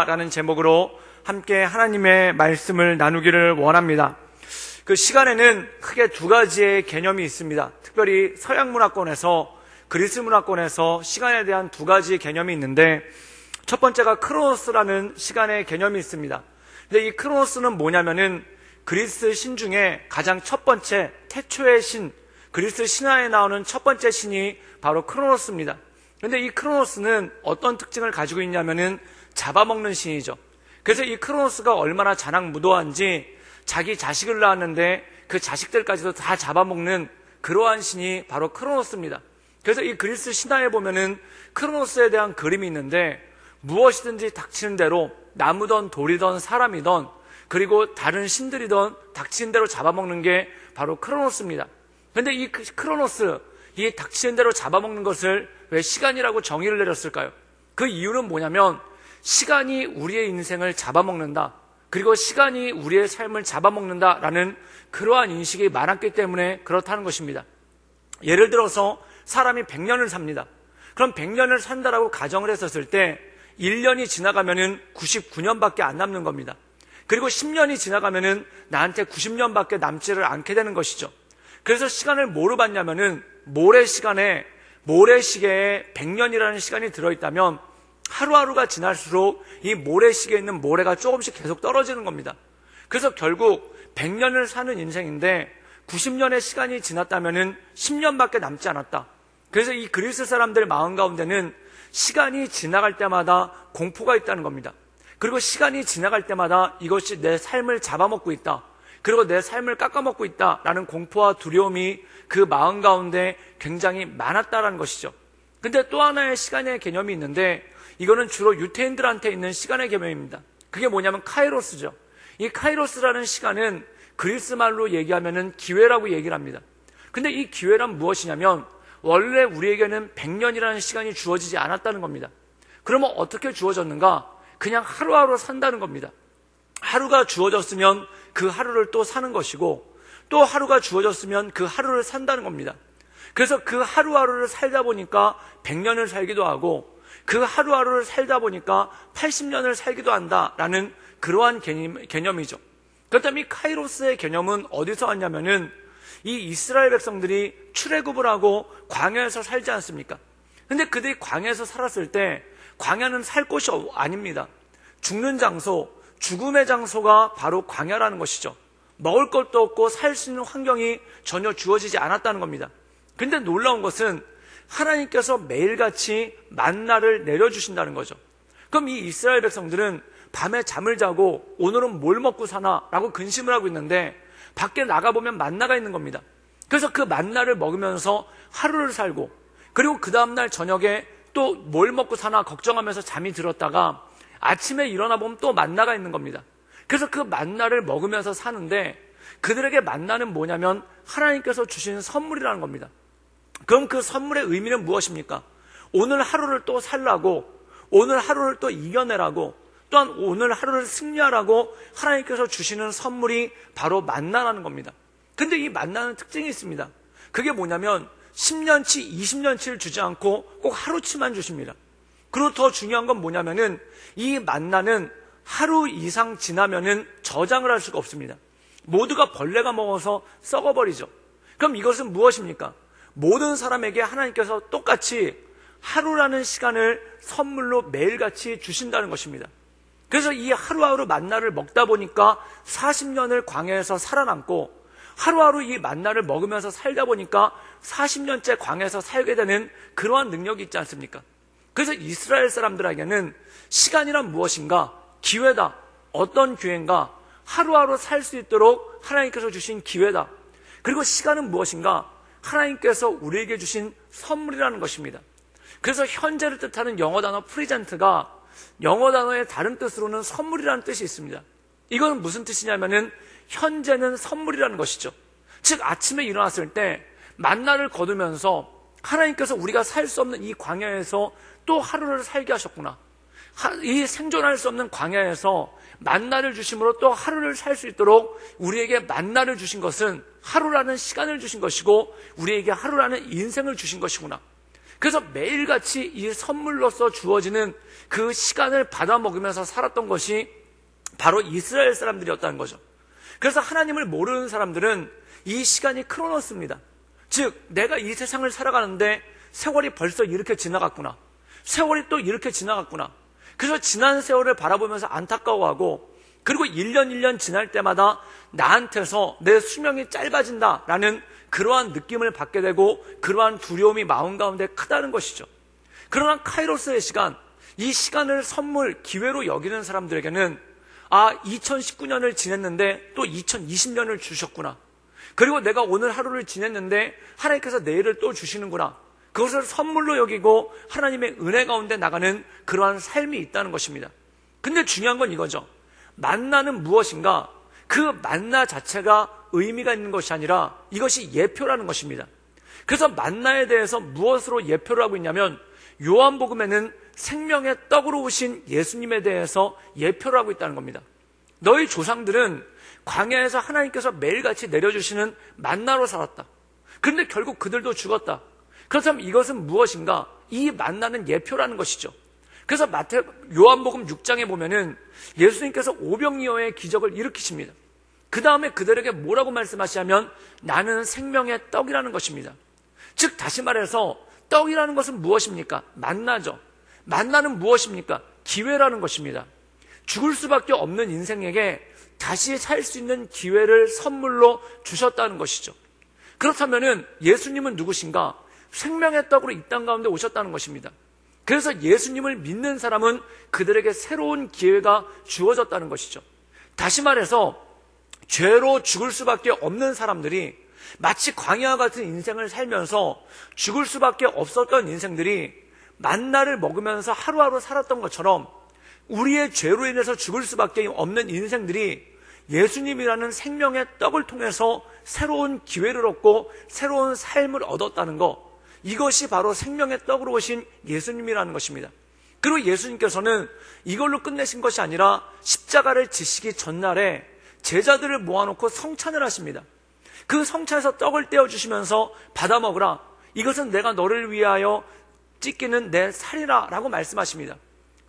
라는 제목으로 함께 하나님의 말씀을 나누기를 원합니다. 그 시간에는 크게 두 가지의 개념이 있습니다. 특별히 서양 문화권에서, 그리스 문화권에서 시간에 대한 두 가지 개념이 있는데, 첫 번째가 크로노스라는 시간의 개념이 있습니다. 근데 이 크로노스는 뭐냐면은 그리스 신 중에 가장 첫 번째, 태초의 신, 그리스 신화에 나오는 첫 번째 신이 바로 크로노스입니다. 근데 이 크로노스는 어떤 특징을 가지고 있냐면은 잡아먹는 신이죠. 그래서 이 크로노스가 얼마나 자랑무도한지 자기 자식을 낳았는데 그 자식들까지도 다 잡아먹는 그러한 신이 바로 크로노스입니다. 그래서 이 그리스 신화에 보면은 크로노스에 대한 그림이 있는데, 무엇이든지 닥치는 대로, 나무든 돌이든 사람이든 그리고 다른 신들이든 닥치는 대로 잡아먹는 게 바로 크로노스입니다. 그런데 이 크로노스, 이 닥치는 대로 잡아먹는 것을 왜 시간이라고 정의를 내렸을까요? 그 이유는 뭐냐면, 시간이 우리의 인생을 잡아먹는다, 그리고 시간이 우리의 삶을 잡아먹는다라는 그러한 인식이 많았기 때문에 그렇다는 것입니다. 예를 들어서 사람이 100년을 삽니다. 그럼 100년을 산다라고 가정을 했었을 때 1년이 지나가면은 99년밖에 안 남는 겁니다. 그리고 10년이 지나가면은 나한테 90년밖에 남지를 않게 되는 것이죠. 그래서 시간을 뭐로 봤냐면은 모래시계에 100년이라는 시간이 들어있다면 하루하루가 지날수록 이 모래시계에 있는 모래가 조금씩 계속 떨어지는 겁니다. 그래서 결국 100년을 사는 인생인데 90년의 시간이 지났다면은 10년밖에 남지 않았다. 그래서 이 그리스 사람들 마음 가운데는 시간이 지나갈 때마다 공포가 있다는 겁니다. 그리고 시간이 지나갈 때마다 이것이 내 삶을 잡아먹고 있다, 그리고 내 삶을 깎아먹고 있다라는 공포와 두려움이 그 마음 가운데 굉장히 많았다라는 것이죠. 근데 또 하나의 시간의 개념이 있는데, 이거는 주로 유태인들한테 있는 시간의 개념입니다. 그게 뭐냐면 카이로스죠. 이 카이로스라는 시간은 그리스 말로 얘기하면은 기회라고 얘기를 합니다. 근데 이 기회란 무엇이냐면, 원래 우리에게는 100년이라는 시간이 주어지지 않았다는 겁니다. 그러면 어떻게 주어졌는가? 그냥 하루하루 산다는 겁니다. 하루가 주어졌으면 그 하루를 또 사는 것이고, 또 하루가 주어졌으면 그 하루를 산다는 겁니다. 그래서 그 하루하루를 살다 보니까 100년을 살기도 하고, 그 하루하루를 살다 보니까 80년을 살기도 한다라는 그러한 개념이죠. 그렇다면 이 카이로스의 개념은 어디서 왔냐면은, 이 이스라엘 백성들이 출애굽을 하고 광야에서 살지 않습니까? 근데 그들이 광야에서 살았을 때, 광야는 살 곳이 아닙니다. 죽는 장소, 죽음의 장소가 바로 광야라는 것이죠. 먹을 것도 없고 살 수 있는 환경이 전혀 주어지지 않았다는 겁니다. 근데 놀라운 것은 하나님께서 매일같이 만나를 내려주신다는 거죠. 그럼 이 이스라엘 백성들은 밤에 잠을 자고 오늘은 뭘 먹고 사나 라고 근심을 하고 있는데, 밖에 나가보면 만나가 있는 겁니다. 그래서 그 만나를 먹으면서 하루를 살고, 그리고 그 다음날 저녁에 또 뭘 먹고 사나 걱정하면서 잠이 들었다가 아침에 일어나 보면 또 만나가 있는 겁니다. 그래서 그 만나를 먹으면서 사는데, 그들에게 만나는 뭐냐면 하나님께서 주신 선물이라는 겁니다. 그럼 그 선물의 의미는 무엇입니까? 오늘 하루를 또 살라고, 오늘 하루를 또 이겨내라고, 또한 오늘 하루를 승리하라고 하나님께서 주시는 선물이 바로 만나라는 겁니다. 근데 이 만나는 특징이 있습니다. 그게 뭐냐면 10년치, 20년치를 주지 않고 꼭 하루치만 주십니다. 그리고 더 중요한 건 뭐냐면은 이 만나는 하루 이상 지나면은 저장을 할 수가 없습니다. 모두가 벌레가 먹어서 썩어버리죠. 그럼 이것은 무엇입니까? 모든 사람에게 하나님께서 똑같이 하루라는 시간을 선물로 매일같이 주신다는 것입니다. 그래서 이 하루하루 만나를 먹다 보니까 40년을 광야에서 살아남고, 하루하루 이 만나를 먹으면서 살다 보니까 40년째 광야에서 살게 되는 그러한 능력이 있지 않습니까? 그래서 이스라엘 사람들에게는 시간이란 무엇인가? 기회다. 어떤 기회인가? 하루하루 살 수 있도록 하나님께서 주신 기회다. 그리고 시간은 무엇인가? 하나님께서 우리에게 주신 선물이라는 것입니다. 그래서 현재를 뜻하는 영어 단어 프리젠트가 영어 단어의 다른 뜻으로는 선물이라는 뜻이 있습니다. 이건 무슨 뜻이냐면은 현재는 선물이라는 것이죠. 즉 아침에 일어났을 때 만나를 거두면서 하나님께서 우리가 살 수 없는 이 광야에서 또 하루를 살게 하셨구나. 이 생존할 수 없는 광야에서 만나를 주심으로 또 하루를 살 수 있도록 우리에게 만나를 주신 것은 하루라는 시간을 주신 것이고, 우리에게 하루라는 인생을 주신 것이구나. 그래서 매일같이 이 선물로서 주어지는 그 시간을 받아 먹으면서 살았던 것이 바로 이스라엘 사람들이었다는 거죠. 그래서 하나님을 모르는 사람들은 이 시간이 크로노스입니다. 즉 내가 이 세상을 살아가는데 세월이 벌써 이렇게 지나갔구나, 세월이 또 이렇게 지나갔구나. 그래서 지난 세월을 바라보면서 안타까워하고, 그리고 1년 1년 지날 때마다 나한테서 내 수명이 짧아진다라는 그러한 느낌을 받게 되고, 그러한 두려움이 마음 가운데 크다는 것이죠. 그러나 카이로스의 시간, 이 시간을 선물, 기회로 여기는 사람들에게는 2019년을 지냈는데 또 2020년을 주셨구나, 그리고 내가 오늘 하루를 지냈는데 하나님께서 내일을 또 주시는구나, 그것을 선물로 여기고 하나님의 은혜 가운데 나가는 그러한 삶이 있다는 것입니다. 근데 중요한 건 이거죠. 만나는 무엇인가? 그 만나 자체가 의미가 있는 것이 아니라 이것이 예표라는 것입니다. 그래서 만나에 대해서 무엇으로 예표를 하고 있냐면, 요한복음에는 생명의 떡으로 오신 예수님에 대해서 예표를 하고 있다는 겁니다. 너희 조상들은 광야에서 하나님께서 매일같이 내려주시는 만나로 살았다. 그런데 결국 그들도 죽었다. 그렇다면 이것은 무엇인가? 이 만나는 예표라는 것이죠. 그래서 요한복음 6장에 보면은 예수님께서 오병이어의 기적을 일으키십니다. 그 다음에 그들에게 뭐라고 말씀하시냐면, 나는 생명의 떡이라는 것입니다. 즉 다시 말해서 떡이라는 것은 무엇입니까? 만나죠. 만나는 무엇입니까? 기회라는 것입니다. 죽을 수밖에 없는 인생에게 다시 살 수 있는 기회를 선물로 주셨다는 것이죠. 그렇다면은 예수님은 누구신가? 생명의 떡으로 이 땅 가운데 오셨다는 것입니다. 그래서 예수님을 믿는 사람은 그들에게 새로운 기회가 주어졌다는 것이죠. 다시 말해서 죄로 죽을 수밖에 없는 사람들이, 마치 광야와 같은 인생을 살면서 죽을 수밖에 없었던 인생들이 만나를 먹으면서 하루하루 살았던 것처럼, 우리의 죄로 인해서 죽을 수밖에 없는 인생들이 예수님이라는 생명의 떡을 통해서 새로운 기회를 얻고 새로운 삶을 얻었다는 것, 이것이 바로 생명의 떡으로 오신 예수님이라는 것입니다. 그리고 예수님께서는 이걸로 끝내신 것이 아니라 십자가를 지시기 전날에 제자들을 모아놓고 성찬을 하십니다. 그 성찬에서 떡을 떼어주시면서 받아 먹으라, 이것은 내가 너를 위하여 찢기는 내 살이라 라고 말씀하십니다.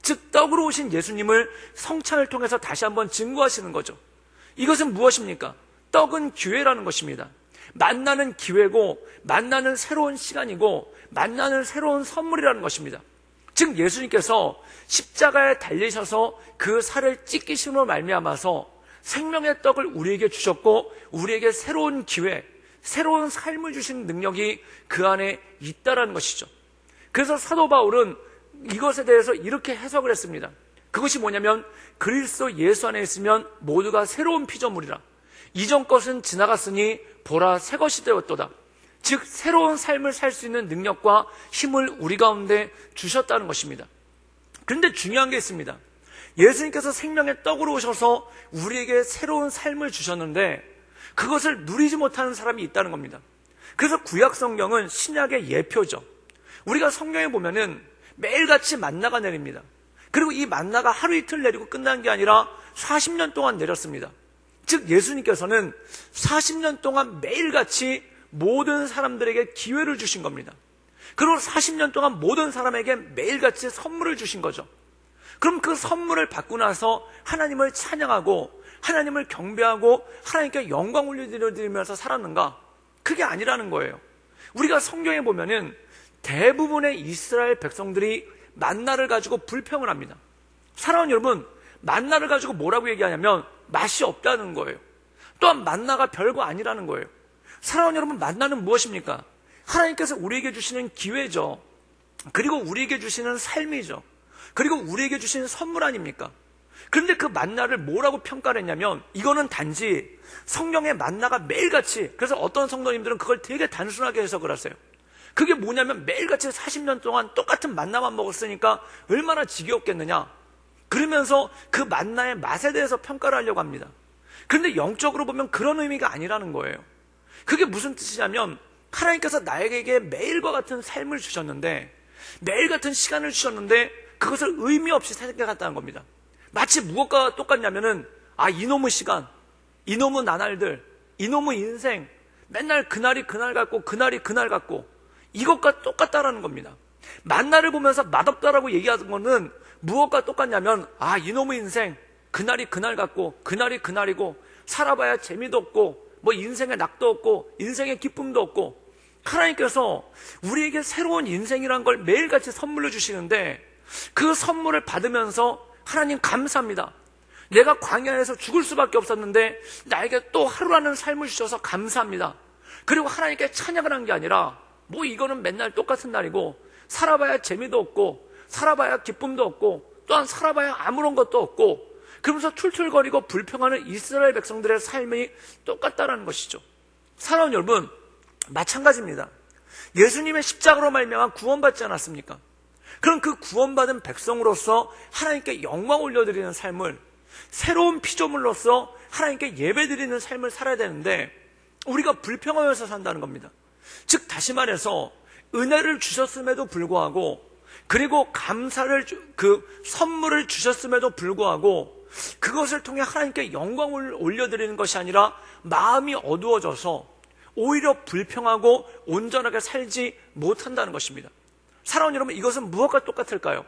즉 떡으로 오신 예수님을 성찬을 통해서 다시 한번 증거하시는 거죠. 이것은 무엇입니까? 떡은 기회라는 것입니다. 만나는 기회고, 만나는 새로운 시간이고, 만나는 새로운 선물이라는 것입니다. 즉 예수님께서 십자가에 달리셔서 그 살을 찢기심으로 말미암아서 생명의 떡을 우리에게 주셨고, 우리에게 새로운 기회, 새로운 삶을 주신 능력이 그 안에 있다라는 것이죠. 그래서 사도 바울은 이것에 대해서 이렇게 해석을 했습니다. 그것이 뭐냐면, 그리스도 예수 안에 있으면 모두가 새로운 피조물이라. 이전 것은 지나갔으니 보라 새 것이 되었도다. 즉 새로운 삶을 살 수 있는 능력과 힘을 우리 가운데 주셨다는 것입니다. 그런데 중요한 게 있습니다. 예수님께서 생명의 떡으로 오셔서 우리에게 새로운 삶을 주셨는데 그것을 누리지 못하는 사람이 있다는 겁니다. 그래서 구약 성경은 신약의 예표죠. 우리가 성경에 보면은 매일같이 만나가 내립니다. 그리고 이 만나가 하루 이틀 내리고 끝난 게 아니라 40년 동안 내렸습니다. 즉 예수님께서는 40년 동안 매일같이 모든 사람들에게 기회를 주신 겁니다. 그리고 40년 동안 모든 사람에게 매일같이 선물을 주신 거죠. 그럼 그 선물을 받고 나서 하나님을 찬양하고 하나님을 경배하고 하나님께 영광 올려드리면서 살았는가? 그게 아니라는 거예요. 우리가 성경에 보면은 대부분의 이스라엘 백성들이 만나를 가지고 불평을 합니다. 사랑하는 여러분, 만나를 가지고 뭐라고 얘기하냐면 맛이 없다는 거예요. 또한 만나가 별거 아니라는 거예요. 사랑하는 여러분, 만나는 무엇입니까? 하나님께서 우리에게 주시는 기회죠. 그리고 우리에게 주시는 삶이죠. 그리고 우리에게 주시는 선물 아닙니까? 그런데 그 만나를 뭐라고 평가를 했냐면, 이거는 단지 성경의 만나가 매일같이, 그래서 어떤 성도님들은 그걸 되게 단순하게 해석을 하세요. 그게 뭐냐면 매일같이 40년 동안 똑같은 만나만 먹었으니까 얼마나 지겹겠느냐, 그러면서 그 만나의 맛에 대해서 평가를 하려고 합니다. 그런데 영적으로 보면 그런 의미가 아니라는 거예요. 그게 무슨 뜻이냐면, 하나님께서 나에게 매일과 같은 삶을 주셨는데, 매일 같은 시간을 주셨는데 그것을 의미 없이 생각했다는 겁니다. 마치 무엇과 똑같냐면은, 이놈의 시간, 이놈의 나날들, 이놈의 인생, 맨날 그날이 그날 같고 그날이 그날 같고, 이것과 똑같다라는 겁니다. 만나를 보면서 맛없다라고 얘기하는 거는 무엇과 똑같냐면, 이놈의 인생 그날이 그날 같고 그날이 그날이고 살아봐야 재미도 없고 뭐 인생에 낙도 없고 인생에 기쁨도 없고, 하나님께서 우리에게 새로운 인생이란 걸 매일같이 선물로 주시는데, 그 선물을 받으면서 하나님 감사합니다. 내가 광야에서 죽을 수밖에 없었는데 나에게 또 하루라는 삶을 주셔서 감사합니다. 그리고 하나님께 찬양을 한 게 아니라, 뭐 이거는 맨날 똑같은 날이고 살아봐야 재미도 없고 살아봐야 기쁨도 없고 또한 살아봐야 아무런 것도 없고, 그러면서 툴툴거리고 불평하는 이스라엘 백성들의 삶이 똑같다라는 것이죠. 사랑하는 여러분, 마찬가지입니다. 예수님의 십자가로 말미암아 구원받지 않았습니까? 그럼 그 구원받은 백성으로서 하나님께 영광 올려드리는 삶을, 새로운 피조물로서 하나님께 예배드리는 삶을 살아야 되는데, 우리가 불평하면서 산다는 겁니다. 즉 다시 말해서 은혜를 주셨음에도 불구하고, 그리고 감사를 그 선물을 주셨음에도 불구하고 그것을 통해 하나님께 영광을 올려드리는 것이 아니라 마음이 어두워져서 오히려 불평하고 온전하게 살지 못한다는 것입니다. 사랑하는 여러분, 이것은 무엇과 똑같을까요?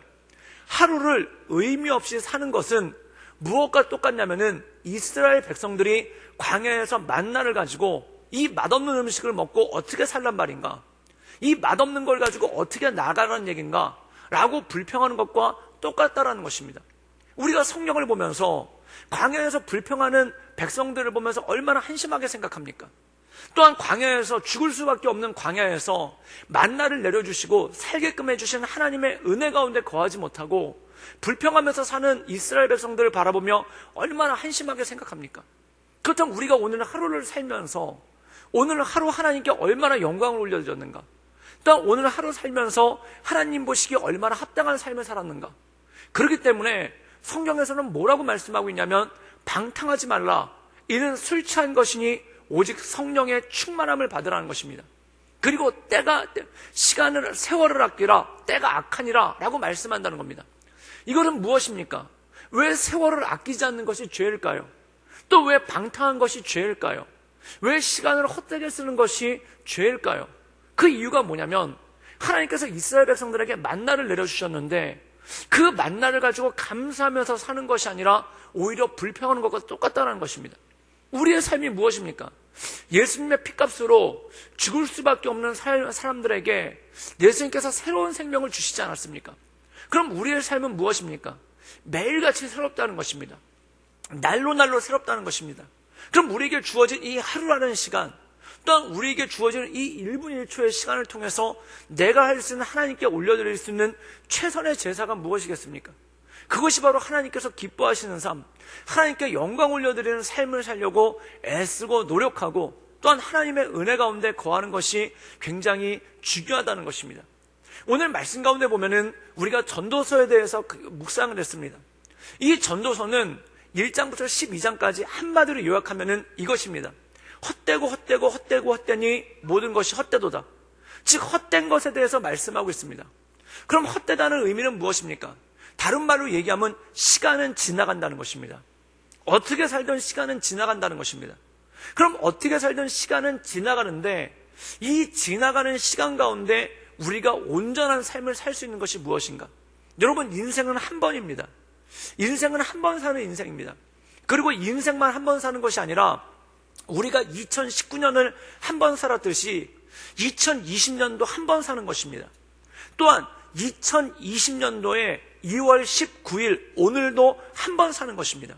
하루를 의미 없이 사는 것은 무엇과 똑같냐면은, 이스라엘 백성들이 광야에서 만나를 가지고 이 맛없는 음식을 먹고 어떻게 살란 말인가, 이 맛없는 걸 가지고 어떻게 나가라는 얘기인가 라고 불평하는 것과 똑같다라는 것입니다. 우리가 성경을 보면서 광야에서 불평하는 백성들을 보면서 얼마나 한심하게 생각합니까? 또한 광야에서 죽을 수밖에 없는 광야에서 만나를 내려주시고 살게끔 해주신 하나님의 은혜 가운데 거하지 못하고 불평하면서 사는 이스라엘 백성들을 바라보며 얼마나 한심하게 생각합니까? 그렇다면 우리가 오늘 하루를 살면서 오늘 하루 하나님께 얼마나 영광을 올려드렸는가, 또한 오늘 하루 살면서 하나님 보시기에 얼마나 합당한 삶을 살았는가. 그렇기 때문에 성경에서는 뭐라고 말씀하고 있냐면, 방탕하지 말라, 이는 술 취한 것이니 오직 성령의 충만함을 받으라는 것입니다. 그리고 시간을, 세월을 아끼라, 때가 악하니라 라고 말씀한다는 겁니다. 이것은 무엇입니까? 왜 세월을 아끼지 않는 것이 죄일까요? 또 왜 방탕한 것이 죄일까요? 왜 시간을 헛되게 쓰는 것이 죄일까요? 그 이유가 뭐냐면, 하나님께서 이스라엘 백성들에게 만나를 내려주셨는데 그 만나를 가지고 감사하면서 사는 것이 아니라 오히려 불평하는 것과 똑같다는 것입니다. 우리의 삶이 무엇입니까? 예수님의 피값으로 죽을 수밖에 없는 사람들에게 예수님께서 새로운 생명을 주시지 않았습니까? 그럼 우리의 삶은 무엇입니까? 매일같이 새롭다는 것입니다. 날로 새롭다는 것입니다. 그럼 우리에게 주어진 이 하루라는 시간, 또한 우리에게 주어지는 이 1분 1초의 시간을 통해서 내가 할 수 있는, 하나님께 올려드릴 수 있는 최선의 제사가 무엇이겠습니까? 그것이 바로 하나님께서 기뻐하시는 삶, 하나님께 영광 올려드리는 삶을 살려고 애쓰고 노력하고 또한 하나님의 은혜 가운데 거하는 것이 굉장히 중요하다는 것입니다. 오늘 말씀 가운데 보면은 우리가 전도서에 대해서 묵상을 했습니다. 이 전도서는 1장부터 12장까지 한마디로 요약하면은 이것입니다. 헛되니 모든 것이 헛되도다. 즉 헛된 것에 대해서 말씀하고 있습니다. 그럼 헛되다는 의미는 무엇입니까? 다른 말로 얘기하면 시간은 지나간다는 것입니다. 어떻게 살던 시간은 지나간다는 것입니다. 그럼 어떻게 살던 시간은 지나가는데, 이 지나가는 시간 가운데 우리가 온전한 삶을 살 수 있는 것이 무엇인가? 여러분, 인생은 한 번입니다. 인생은 한 번 사는 인생입니다. 그리고 인생만 한 번 사는 것이 아니라 우리가 2019년을 한 번 살았듯이 2020년도 한 번 사는 것입니다. 또한 2020년도에 2월 19일 오늘도 한 번 사는 것입니다.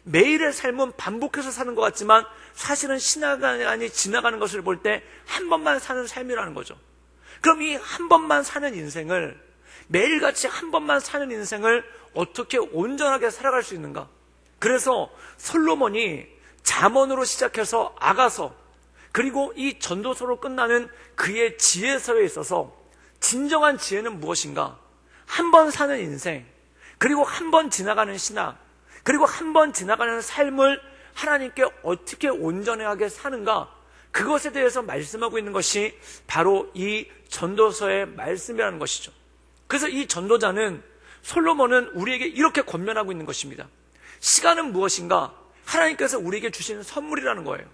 매일의 삶은 반복해서 사는 것 같지만 사실은 시간이 지나가는 것을 볼 때 한 번만 사는 삶이라는 거죠. 그럼 이 한 번만 사는 인생을, 매일같이 한 번만 사는 인생을 어떻게 온전하게 살아갈 수 있는가? 그래서 솔로몬이 잠언으로 시작해서 아가서, 그리고 이 전도서로 끝나는 그의 지혜서에 있어서 진정한 지혜는 무엇인가? 한 번 사는 인생, 그리고 한 번 지나가는 신앙, 그리고 한 번 지나가는 삶을 하나님께 어떻게 온전하게 사는가? 그것에 대해서 말씀하고 있는 것이 바로 이 전도서의 말씀이라는 것이죠. 그래서 이 전도자는, 솔로몬은 우리에게 이렇게 권면하고 있는 것입니다. 시간은 무엇인가? 하나님께서 우리에게 주시는 선물이라는 거예요.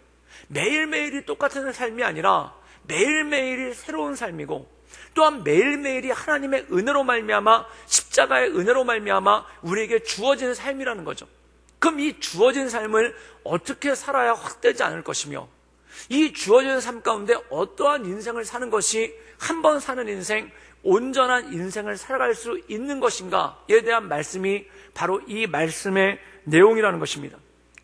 매일매일이 똑같은 삶이 아니라 매일매일이 새로운 삶이고, 또한 매일매일이 하나님의 은혜로 말미암아, 십자가의 은혜로 말미암아 우리에게 주어진 삶이라는 거죠. 그럼 이 주어진 삶을 어떻게 살아야 헛되지 않을 것이며, 이 주어진 삶 가운데 어떠한 인생을 사는 것이 한 번 사는 인생, 온전한 인생을 살아갈 수 있는 것인가에 대한 말씀이 바로 이 말씀의 내용이라는 것입니다.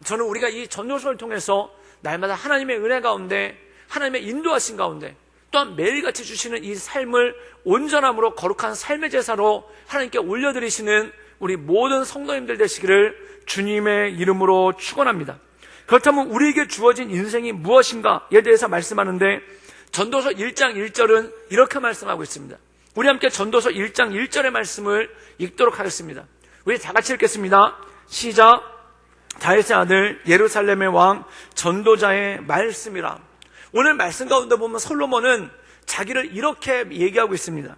저는 우리가 이 전도서를 통해서 날마다 하나님의 은혜 가운데, 하나님의 인도하신 가운데, 또한 매일같이 주시는 이 삶을 온전함으로 거룩한 삶의 제사로 하나님께 올려드리시는 우리 모든 성도님들 되시기를 주님의 이름으로 축원합니다. 그렇다면 우리에게 주어진 인생이 무엇인가에 대해서 말씀하는데, 전도서 1장 1절은 이렇게 말씀하고 있습니다. 우리 함께 전도서 1장 1절의 말씀을 읽도록 하겠습니다. 우리 다 같이 읽겠습니다. 시작. 다윗의 아들 예루살렘의 왕 전도자의 말씀이라. 오늘 말씀 가운데 보면 솔로몬은 자기를 이렇게 얘기하고 있습니다.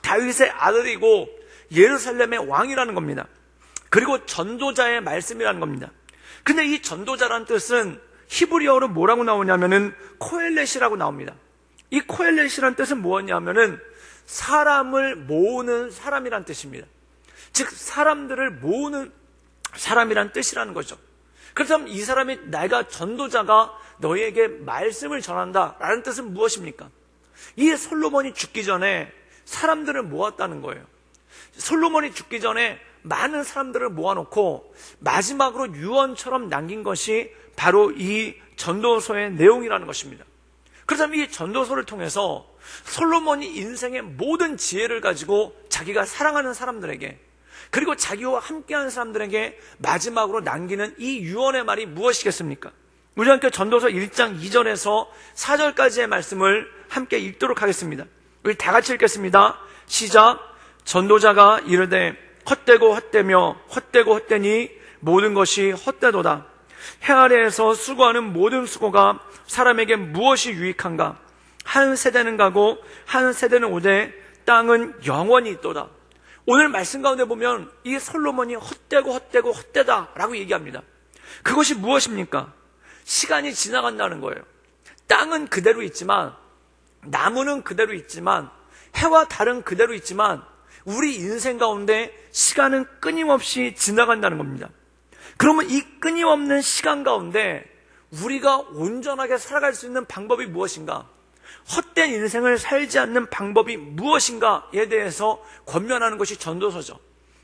다윗의 아들이고 예루살렘의 왕이라는 겁니다. 그리고 전도자의 말씀이라는 겁니다. 근데 이 전도자라는 뜻은 히브리어로 뭐라고 나오냐면은 코엘렛이라고 나옵니다. 이 코엘렛이라는 뜻은 뭐냐면은 사람을 모으는 사람이란 뜻입니다. 즉 사람들을 모으는 사람이란 뜻이라는 거죠. 그렇다면 이 사람이, 내가 전도자가 너희에게 말씀을 전한다 라는 뜻은 무엇입니까? 이 솔로몬이 죽기 전에 사람들을 모았다는 거예요. 솔로몬이 죽기 전에 많은 사람들을 모아놓고 마지막으로 유언처럼 남긴 것이 바로 이 전도서의 내용이라는 것입니다. 그렇다면 이 전도서를 통해서 솔로몬이 인생의 모든 지혜를 가지고 자기가 사랑하는 사람들에게, 그리고 자기와 함께하는 사람들에게 마지막으로 남기는 이 유언의 말이 무엇이겠습니까? 우리 함께 전도서 1장 2절에서 4절까지의 말씀을 함께 읽도록 하겠습니다. 우리 다 같이 읽겠습니다. 시작. 전도자가 이르되 헛되고 헛되며 헛되고 헛되니 모든 것이 헛되도다. 해 아래에서 수고하는 모든 수고가 사람에게 무엇이 유익한가? 한 세대는 가고 한 세대는 오되 땅은 영원히 있도다. 오늘 말씀 가운데 보면 이 솔로몬이 헛되고 헛되고 헛되다라고 얘기합니다. 그것이 무엇입니까? 시간이 지나간다는 거예요. 땅은 그대로 있지만, 나무는 그대로 있지만, 해와 달은 그대로 있지만 우리 인생 가운데 시간은 끊임없이 지나간다는 겁니다. 그러면 이 끊임없는 시간 가운데 우리가 온전하게 살아갈 수 있는 방법이 무엇인가? 헛된 인생을 살지 않는 방법이 무엇인가에 대해서 권면하는 것이 전도서죠.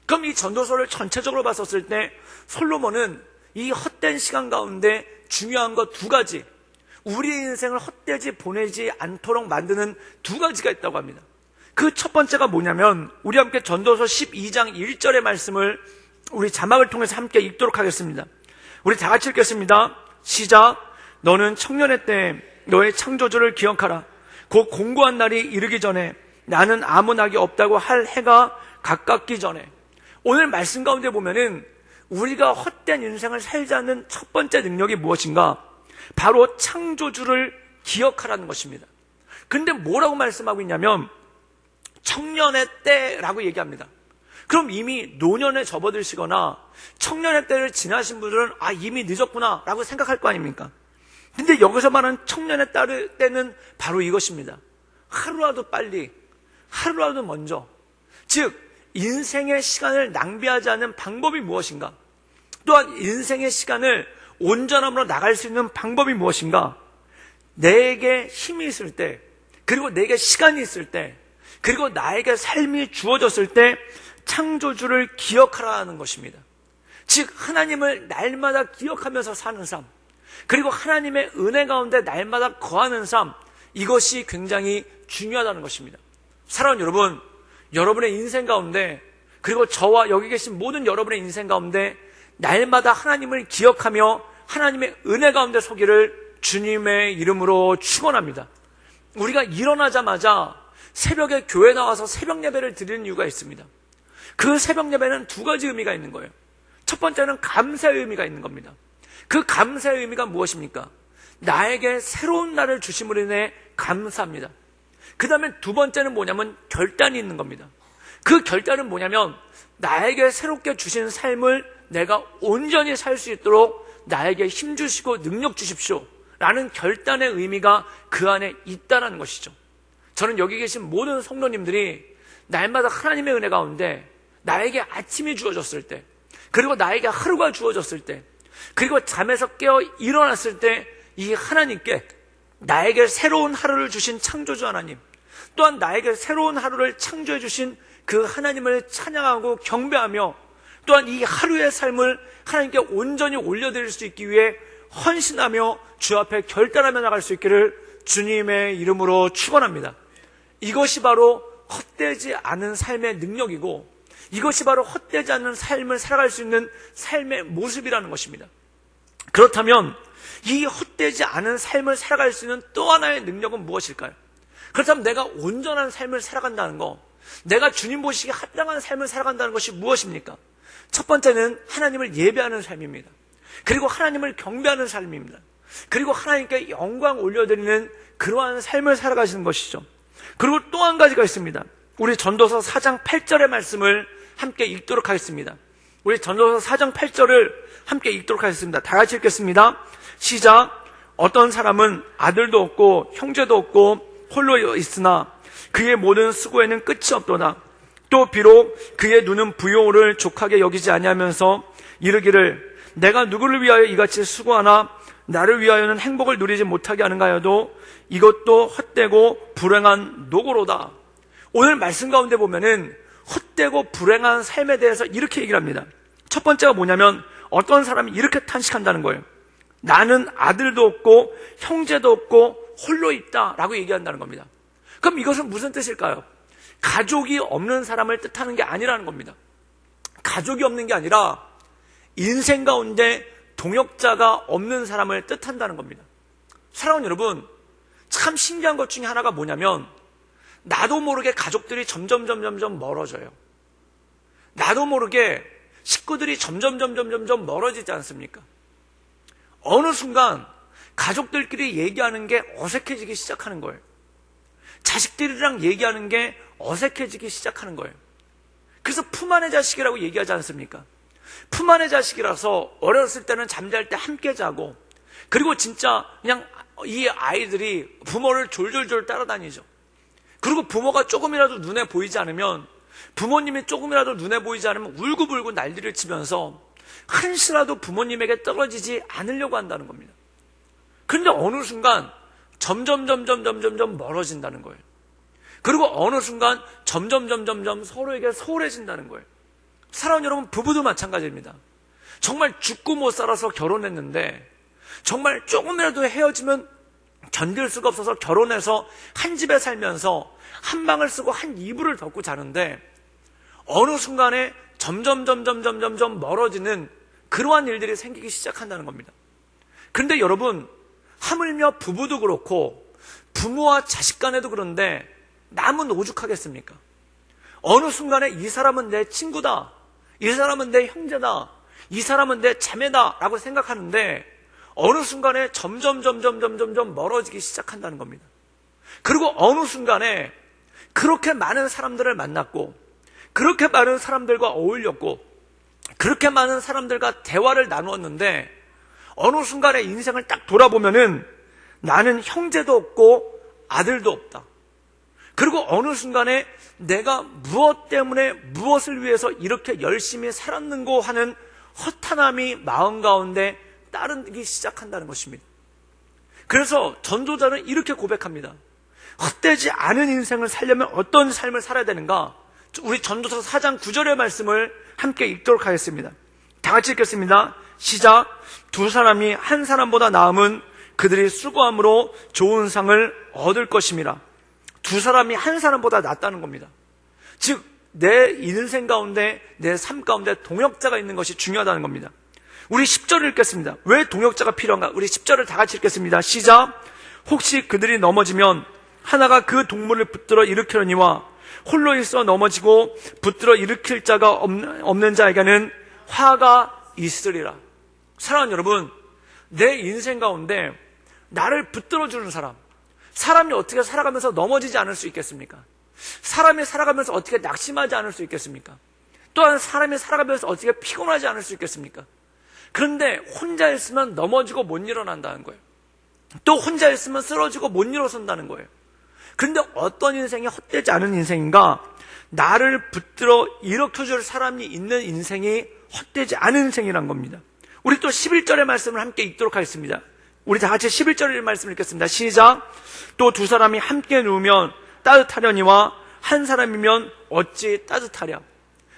그럼 이 전도서를 전체적으로 봤었을 때 솔로몬은 이 헛된 시간 가운데 중요한 것 두 가지, 우리의 인생을 헛되지 보내지 않도록 만드는 두 가지가 있다고 합니다. 그 첫 번째가 뭐냐면, 우리 함께 전도서 12장 1절의 말씀을 우리 자막을 통해서 함께 읽도록 하겠습니다. 우리 다 같이 읽겠습니다. 시작. 너는 청년의 때 너의 창조주를 기억하라. 곧 공고한 날이 이르기 전에, 나는 아무 낙이 없다고 할 해가 가깝기 전에. 오늘 말씀 가운데 보면은 우리가 헛된 인생을 살지 않는 첫 번째 능력이 무엇인가? 바로 창조주를 기억하라는 것입니다. 근데 뭐라고 말씀하고 있냐면 청년의 때라고 얘기합니다. 그럼 이미 노년에 접어들시거나 청년의 때를 지나신 분들은 이미 늦었구나 라고 생각할 거 아닙니까? 근데 여기서 말하는 청년의 때는 바로 이것입니다. 하루라도 빨리, 하루라도 먼저. 즉 인생의 시간을 낭비하지 않는 방법이 무엇인가? 또한 인생의 시간을 온전함으로 나갈 수 있는 방법이 무엇인가? 내게 힘이 있을 때, 그리고 내게 시간이 있을 때, 그리고 나에게 삶이 주어졌을 때 창조주를 기억하라는 것입니다. 즉 하나님을 날마다 기억하면서 사는 삶, 그리고 하나님의 은혜 가운데 날마다 거하는 삶, 이것이 굉장히 중요하다는 것입니다. 사랑하는 여러분, 여러분의 인생 가운데, 그리고 저와 여기 계신 모든 여러분의 인생 가운데 날마다 하나님을 기억하며 하나님의 은혜 가운데 서기를 주님의 이름으로 축원합니다. 우리가 일어나자마자 새벽에 교회 나와서 새벽 예배를 드리는 이유가 있습니다. 그 새벽 예배는 두 가지 의미가 있는 거예요. 첫 번째는 감사의 의미가 있는 겁니다. 그 감사의 의미가 무엇입니까? 나에게 새로운 날을 주심으로 인해 감사합니다. 그 다음에 두 번째는 뭐냐면 결단이 있는 겁니다. 그 결단은 뭐냐면 나에게 새롭게 주신 삶을 내가 온전히 살 수 있도록 나에게 힘 주시고 능력 주십시오 라는 결단의 의미가 그 안에 있다는 것이죠. 저는 여기 계신 모든 성도님들이 날마다 하나님의 은혜 가운데 나에게 아침이 주어졌을 때, 그리고 나에게 하루가 주어졌을 때, 그리고 잠에서 깨어 일어났을 때 이 하나님께 나에게 새로운 하루를 주신 창조주 하나님, 또한 나에게 새로운 하루를 창조해 주신 그 하나님을 찬양하고 경배하며, 또한 이 하루의 삶을 하나님께 온전히 올려드릴 수 있기 위해 헌신하며 주 앞에 결단하며 나갈 수 있기를 주님의 이름으로 축원합니다. 이것이 바로 헛되지 않은 삶의 능력이고, 이것이 바로 헛되지 않은 삶을 살아갈 수 있는 삶의 모습이라는 것입니다. 그렇다면 이 헛되지 않은 삶을 살아갈 수 있는 또 하나의 능력은 무엇일까요? 그렇다면 내가 온전한 삶을 살아간다는 거, 내가 주님 보시기에 합당한 삶을 살아간다는 것이 무엇입니까? 첫 번째는 하나님을 예배하는 삶입니다. 그리고 하나님을 경배하는 삶입니다. 그리고 하나님께 영광 올려드리는 그러한 삶을 살아가시는 것이죠. 그리고 또 한 가지가 있습니다. 우리 전도서 4장 8절의 말씀을 함께 읽도록 하겠습니다. 우리 전도서 4장 8절을 함께 읽도록 하겠습니다. 다 같이 읽겠습니다. 시작. 어떤 사람은 아들도 없고 형제도 없고 홀로 있으나 그의 모든 수고에는 끝이 없도다. 또 비록 그의 눈은 부요를 족하게 여기지 아니하면서 이르기를 내가 누구를 위하여 이같이 수고하나 나를 위하여는 행복을 누리지 못하게 하는가 하여도 이것도 헛되고 불행한 노고로다. 오늘 말씀 가운데 보면은 헛되고 불행한 삶에 대해서 이렇게 얘기를 합니다. 첫 번째가 뭐냐면 어떤 사람이 이렇게 탄식한다는 거예요. 나는 아들도 없고 형제도 없고 홀로 있다라고 얘기한다는 겁니다. 그럼 이것은 무슨 뜻일까요? 가족이 없는 사람을 뜻하는 게 아니라는 겁니다. 가족이 없는 게 아니라 인생 가운데 동역자가 없는 사람을 뜻한다는 겁니다. 사랑하는 여러분, 참 신기한 것 중에 하나가 뭐냐면 나도 모르게 가족들이 점점 멀어져요. 나도 모르게 식구들이 점점 멀어지지 않습니까? 어느 순간 가족들끼리 얘기하는 게 어색해지기 시작하는 거예요. 자식들이랑 얘기하는 게 어색해지기 시작하는 거예요. 그래서 품 안의 자식이라고 얘기하지 않습니까? 품 안의 자식이라서 어렸을 때는 잠잘 때 함께 자고, 그리고 진짜 그냥 이 아이들이 부모를 졸졸졸 따라다니죠. 그리고 부모가 조금이라도 눈에 보이지 않으면, 부모님이 조금이라도 눈에 보이지 않으면 울고불고 난리를 치면서 한시라도 부모님에게 떨어지지 않으려고 한다는 겁니다. 그런데 어느 순간 점점 멀어진다는 거예요. 그리고 어느 순간 점점 서로에게 소홀해진다는 거예요. 사랑하는 여러분, 부부도 마찬가지입니다. 정말 죽고 못 살아서 결혼했는데, 정말 조금이라도 헤어지면 견딜 수가 없어서 결혼해서 한 집에 살면서 한 방을 쓰고 한 이불을 덮고 자는데, 어느 순간에 점점 멀어지는 그러한 일들이 생기기 시작한다는 겁니다. 그런데 여러분, 하물며 부부도 그렇고 부모와 자식 간에도 그런데 남은 오죽하겠습니까? 어느 순간에 이 사람은 내 친구다, 이 사람은 내 형제다, 이 사람은 내 자매다 라고 생각하는데 어느 순간에 점점 멀어지기 시작한다는 겁니다. 그리고 어느 순간에 그렇게 많은 사람들을 만났고, 그렇게 많은 사람들과 어울렸고, 그렇게 많은 사람들과 대화를 나누었는데 어느 순간에 인생을 딱 돌아보면은 나는 형제도 없고 아들도 없다. 그리고 어느 순간에 내가 무엇 때문에 무엇을 위해서 이렇게 열심히 살았는고 하는 허탄함이 마음 가운데 따르기 시작한다는 것입니다. 그래서 전도자는 이렇게 고백합니다. 헛되지 않은 인생을 살려면 어떤 삶을 살아야 되는가? 우리 전도서 4장 9절의 말씀을 함께 읽도록 하겠습니다. 다 같이 읽겠습니다. 시작. 두 사람이 한 사람보다 나음은 그들이 수고함으로 좋은 상을 얻을 것임이라. 두 사람이 한 사람보다 낫다는 겁니다. 즉, 내 인생 가운데, 내 삶 가운데 동역자가 있는 것이 중요하다는 겁니다. 우리 10절을 읽겠습니다. 왜 동역자가 필요한가? 우리 10절을 다 같이 읽겠습니다. 시작. 혹시 그들이 넘어지면 하나가 그 동물을 붙들어 일으키려니와 홀로 있어 넘어지고 붙들어 일으킬 자가 없는 자에게는 화가 있으리라. 사랑하는 여러분, 내 인생 가운데 나를 붙들어주는 사람, 사람이 어떻게 살아가면서 넘어지지 않을 수 있겠습니까? 사람이 살아가면서 어떻게 낙심하지 않을 수 있겠습니까? 또한 사람이 살아가면서 어떻게 피곤하지 않을 수 있겠습니까? 그런데 혼자 있으면 넘어지고 못 일어난다는 거예요. 또 혼자 있으면 쓰러지고 못 일어선다는 거예요. 그런데 어떤 인생이 헛되지 않은 인생인가? 나를 붙들어 일으켜줄 사람이 있는 인생이 헛되지 않은 인생이란 겁니다. 우리 또 11절의 말씀을 함께 읽도록 하겠습니다. 우리 다 같이 11절의 말씀을 읽겠습니다. 시작. 또 두 사람이 함께 누우면 따뜻하려니와 한 사람이면 어찌 따뜻하랴.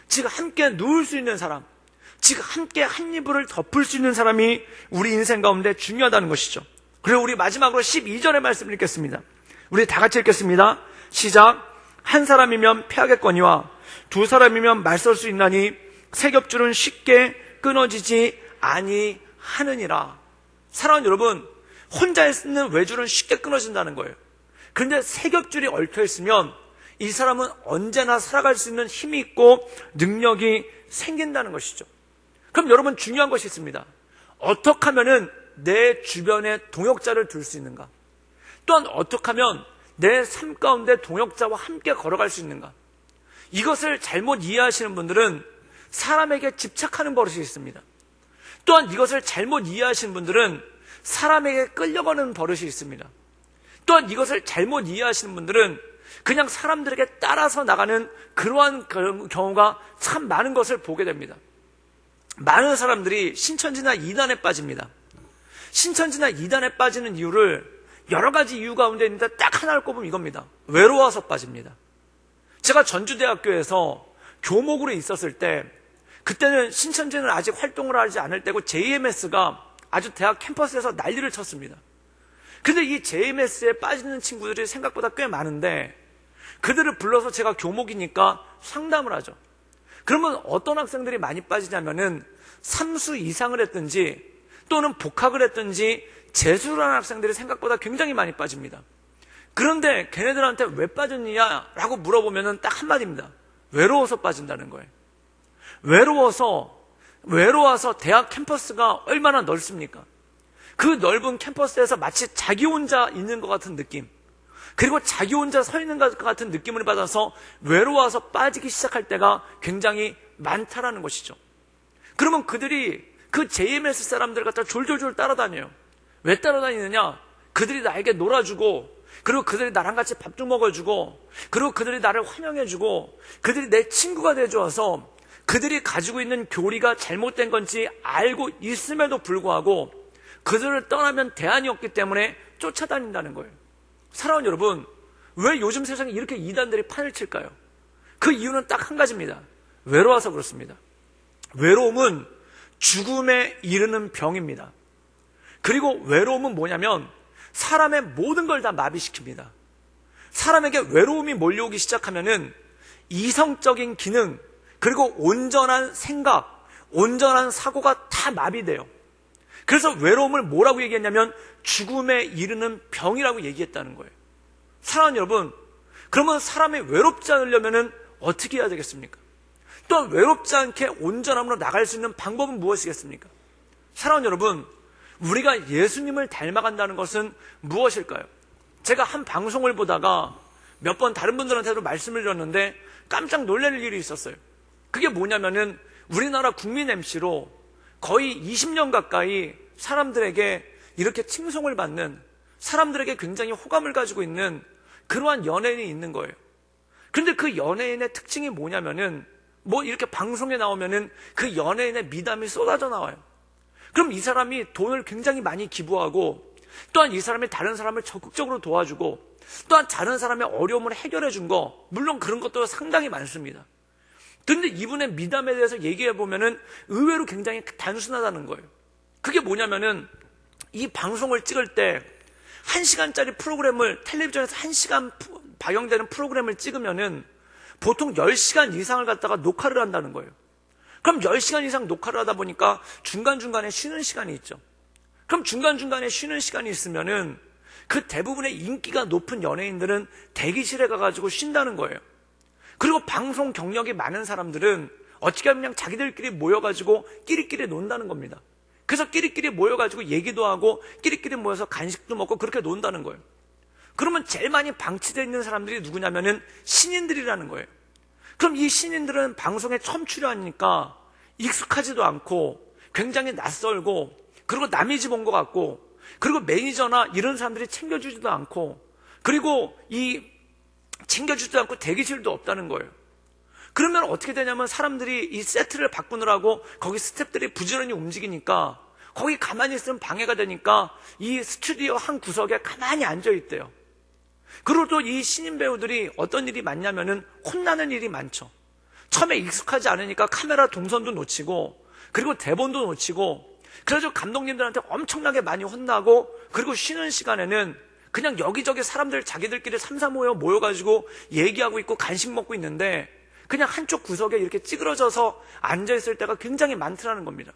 즉 함께 누울 수 있는 사람, 즉 함께 한 이불을 덮을 수 있는 사람이 우리 인생 가운데 중요하다는 것이죠. 그리고 우리 마지막으로 12절의 말씀을 읽겠습니다. 우리 다 같이 읽겠습니다. 시작. 한 사람이면 패하겠거니와 두 사람이면 맞설 수 있나니 세 겹줄은 쉽게 끊어지지 아니하느니라. 사랑하는 여러분, 혼자 있는 외줄은 쉽게 끊어진다는 거예요. 그런데 세 겹줄이 얽혀 있으면 이 사람은 언제나 살아갈 수 있는 힘이 있고 능력이 생긴다는 것이죠. 그럼 여러분, 중요한 것이 있습니다. 어떻게 하면은 내 주변에 동역자를 둘 수 있는가? 또한 어떻게 하면 내 삶 가운데 동역자와 함께 걸어갈 수 있는가? 이것을 잘못 이해하시는 분들은 사람에게 집착하는 버릇이 있습니다. 또한 이것을 잘못 이해하시는 분들은 사람에게 끌려가는 버릇이 있습니다. 또한 이것을 잘못 이해하시는 분들은 그냥 사람들에게 따라서 나가는 그러한 경우가 참 많은 것을 보게 됩니다. 많은 사람들이 신천지나 이단에 빠집니다. 신천지나 이단에 빠지는 이유를 여러 가지 이유 가운데 있는데 딱 하나를 꼽으면 이겁니다. 외로워서 빠집니다. 제가 전주대학교에서 교목으로 있었을 때, 그때는 신천지는 아직 활동을 하지 않을 때고 JMS가 아주 대학 캠퍼스에서 난리를 쳤습니다. 근데 이 JMS에 빠지는 친구들이 생각보다 꽤 많은데 그들을 불러서 제가 교목이니까 상담을 하죠. 그러면 어떤 학생들이 많이 빠지냐면은 삼수 이상을 했든지 또는 복학을 했든지 재수를 한 학생들이 생각보다 굉장히 많이 빠집니다. 그런데 걔네들한테 왜 빠졌느냐라고 물어보면은 딱 한마디입니다. 외로워서 빠진다는 거예요. 외로워서 대학 캠퍼스가 얼마나 넓습니까? 그 넓은 캠퍼스에서 마치 자기 혼자 있는 것 같은 느낌, 그리고 자기 혼자 서 있는 것 같은 느낌을 받아서 외로워서 빠지기 시작할 때가 굉장히 많다라는 것이죠. 그러면 그들이 그 JMS 사람들 갖다 졸졸졸 따라다녀요. 왜 따라다니느냐? 그들이 나에게 놀아주고, 그리고 그들이 나랑 같이 밥도 먹어주고, 그리고 그들이 나를 환영해주고, 그들이 내 친구가 돼줘서 그들이 가지고 있는 교리가 잘못된 건지 알고 있음에도 불구하고 그들을 떠나면 대안이 없기 때문에 쫓아다닌다는 거예요. 사랑하는 여러분, 왜 요즘 세상에 이렇게 이단들이 판을 칠까요? 그 이유는 딱 한 가지입니다. 외로워서 그렇습니다. 외로움은 죽음에 이르는 병입니다. 그리고 외로움은 뭐냐면 사람의 모든 걸 다 마비시킵니다. 사람에게 외로움이 몰려오기 시작하면은 이성적인 기능, 그리고 온전한 생각, 온전한 사고가 다 마비돼요. 그래서 외로움을 뭐라고 얘기했냐면 죽음에 이르는 병이라고 얘기했다는 거예요. 사랑하는 여러분, 그러면 사람이 외롭지 않으려면 어떻게 해야 되겠습니까? 또 외롭지 않게 온전함으로 나갈 수 있는 방법은 무엇이겠습니까? 사랑하는 여러분, 우리가 예수님을 닮아간다는 것은 무엇일까요? 제가 한 방송을 보다가 몇 번 다른 분들한테도 말씀을 드렸는데 깜짝 놀랄 일이 있었어요. 그게 뭐냐면은 우리나라 국민 MC로 거의 20년 가까이 사람들에게 이렇게 칭송을 받는, 사람들에게 굉장히 호감을 가지고 있는 그러한 연예인이 있는 거예요. 그런데 그 연예인의 특징이 뭐냐면은 뭐 이렇게 방송에 나오면은 그 연예인의 미담이 쏟아져 나와요. 그럼 이 사람이 돈을 굉장히 많이 기부하고, 또한 이 사람이 다른 사람을 적극적으로 도와주고, 또한 다른 사람의 어려움을 해결해 준 거, 물론 그런 것도 상당히 많습니다. 그런데 이분의 미담에 대해서 얘기해 보면은 의외로 굉장히 단순하다는 거예요. 그게 뭐냐면은 이 방송을 찍을 때 1시간짜리 프로그램을, 텔레비전에서 1시간 방영되는 프로그램을 찍으면은 보통 10시간 이상을 갖다가 녹화를 한다는 거예요. 그럼 10시간 이상 녹화를 하다 보니까 중간중간에 쉬는 시간이 있죠. 그럼 중간중간에 쉬는 시간이 있으면은 그 대부분의 인기가 높은 연예인들은 대기실에 가가지고 쉰다는 거예요. 그리고 방송 경력이 많은 사람들은 어떻게 하면 그냥 자기들끼리 모여가지고 끼리끼리 논다는 겁니다. 그래서 끼리끼리 모여가지고 얘기도 하고 끼리끼리 모여서 간식도 먹고 그렇게 논다는 거예요. 그러면 제일 많이 방치되어 있는 사람들이 누구냐면은 신인들이라는 거예요. 그럼 이 신인들은 방송에 처음 출연하니까 익숙하지도 않고 굉장히 낯설고, 그리고 남의 집 온 것 같고, 그리고 매니저나 이런 사람들이 챙겨주지도 않고, 그리고 챙겨주지도 않고 대기실도 없다는 거예요. 그러면 어떻게 되냐면 사람들이 이 세트를 바꾸느라고 거기 스태프들이 부지런히 움직이니까 거기 가만히 있으면 방해가 되니까 이 스튜디오 한 구석에 가만히 앉아있대요. 그리고 또 이 신인 배우들이 어떤 일이 많냐면은 혼나는 일이 많죠. 처음에 익숙하지 않으니까 카메라 동선도 놓치고, 그리고 대본도 놓치고, 그래서 감독님들한테 엄청나게 많이 혼나고, 그리고 쉬는 시간에는 그냥 여기저기 사람들 자기들끼리 모여가지고 얘기하고 있고 간식 먹고 있는데 그냥 한쪽 구석에 이렇게 찌그러져서 앉아있을 때가 굉장히 많더라는 겁니다.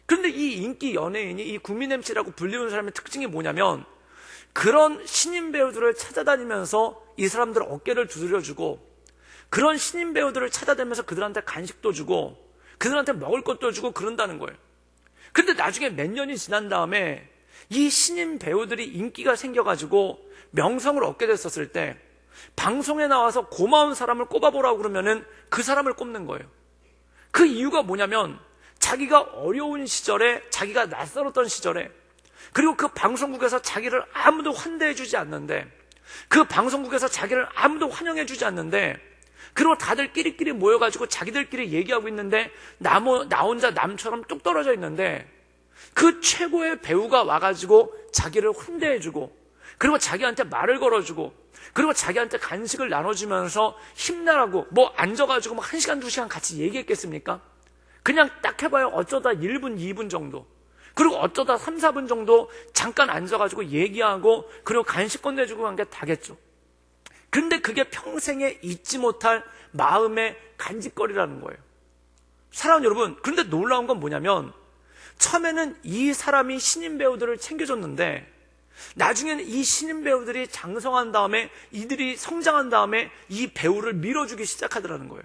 그런데 이 인기 연예인이 이 국민 MC라고 불리는 사람의 특징이 뭐냐면, 그런 신인 배우들을 찾아다니면서 이 사람들 어깨를 두드려주고, 그런 신인 배우들을 찾아다니면서 그들한테 간식도 주고 그들한테 먹을 것도 주고 그런다는 거예요. 그런데 나중에 몇 년이 지난 다음에 이 신인 배우들이 인기가 생겨가지고 명성을 얻게 됐었을 때 방송에 나와서 고마운 사람을 꼽아보라고 그러면은 그 사람을 꼽는 거예요. 그 이유가 뭐냐면, 자기가 어려운 시절에, 자기가 낯설었던 시절에, 그리고 그 방송국에서 자기를 아무도 환대해주지 않는데, 그 방송국에서 자기를 아무도 환영해주지 않는데, 그리고 다들 끼리끼리 모여가지고 자기들끼리 얘기하고 있는데 나 혼자 남처럼 뚝 떨어져 있는데, 그 최고의 배우가 와가지고 자기를 환대해주고, 그리고 자기한테 말을 걸어주고, 그리고 자기한테 간식을 나눠주면서 힘내라고 앉아가지고 1시간 2시간 같이 얘기했겠습니까? 그냥 딱 해봐요. 어쩌다 1분 2분 정도, 그리고 어쩌다 3, 4분 정도 잠깐 앉아가지고 얘기하고, 그리고 간식 건네주고 한 게 다겠죠. 그런데 그게 평생에 잊지 못할 마음의 간직거리라는 거예요. 사랑하는 여러분, 그런데 놀라운 건 뭐냐면, 처음에는 이 사람이 신인 배우들을 챙겨줬는데 나중에는 이 신인 배우들이 장성한 다음에, 이들이 성장한 다음에 이 배우를 밀어주기 시작하더라는 거예요.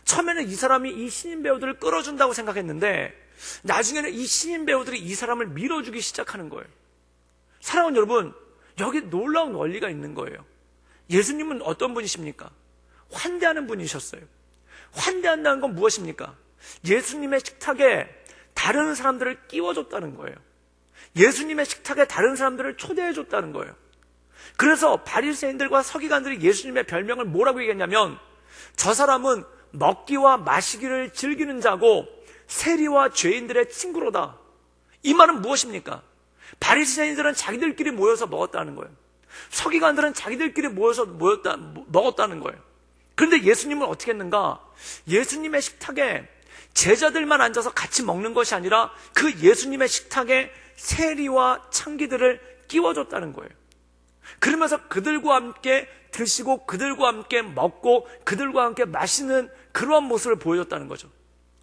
처음에는 이 사람이 이 신인 배우들을 끌어준다고 생각했는데 나중에는 이 신인 배우들이 이 사람을 밀어주기 시작하는 거예요. 사랑하는 여러분, 여기 놀라운 원리가 있는 거예요. 예수님은 어떤 분이십니까? 환대하는 분이셨어요. 환대한다는 건 무엇입니까? 예수님의 식탁에 다른 사람들을 끼워줬다는 거예요. 예수님의 식탁에 다른 사람들을 초대해줬다는 거예요. 그래서 바리새인들과 서기관들이 예수님의 별명을 뭐라고 얘기했냐면, 저 사람은 먹기와 마시기를 즐기는 자고 세리와 죄인들의 친구로다. 이 말은 무엇입니까? 바리새인들은 자기들끼리 모여서 먹었다는 거예요. 서기관들은 자기들끼리 모여서 먹었다는 거예요. 그런데 예수님은 어떻게 했는가? 예수님의 식탁에 제자들만 앉아서 같이 먹는 것이 아니라 그 예수님의 식탁에 세리와 창기들을 끼워줬다는 거예요. 그러면서 그들과 함께 드시고 그들과 함께 먹고 그들과 함께 마시는 그러한 모습을 보여줬다는 거죠.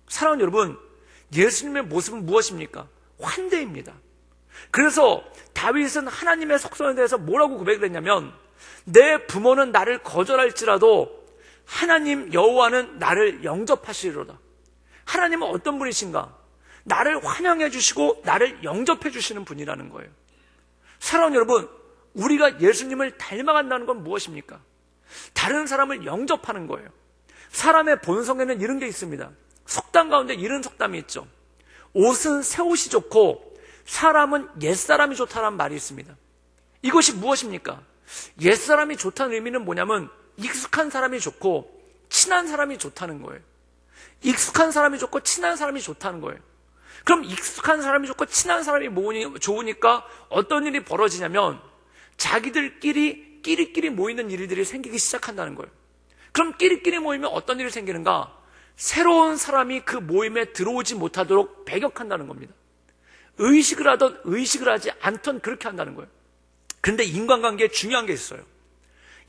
사랑하는 여러분, 예수님의 모습은 무엇입니까? 환대입니다. 그래서 다윗은 하나님의 속성에 대해서 뭐라고 고백을 했냐면, 내 부모는 나를 거절할지라도 하나님 여호와는 나를 영접하시리로다. 하나님은 어떤 분이신가? 나를 환영해 주시고 나를 영접해 주시는 분이라는 거예요. 사랑하는 여러분, 우리가 예수님을 닮아간다는 건 무엇입니까? 다른 사람을 영접하는 거예요. 사람의 본성에는 이런 게 있습니다. 속담 가운데 이런 속담이 있죠. 옷은 새 옷이 좋고 사람은 옛사람이 좋다는 말이 있습니다. 이것이 무엇입니까? 옛사람이 좋다는 의미는 뭐냐면 익숙한 사람이 좋고 친한 사람이 좋다는 거예요. 익숙한 사람이 좋고 친한 사람이 좋다는 거예요. 그럼 익숙한 사람이 좋고 친한 사람이 좋으니까 어떤 일이 벌어지냐면 자기들끼리 끼리끼리 모이는 일들이 생기기 시작한다는 거예요. 그럼 끼리끼리 모이면 어떤 일이 생기는가? 새로운 사람이 그 모임에 들어오지 못하도록 배격한다는 겁니다. 의식을 하든 의식을 하지 않든 그렇게 한다는 거예요. 그런데 인간관계에 중요한 게 있어요.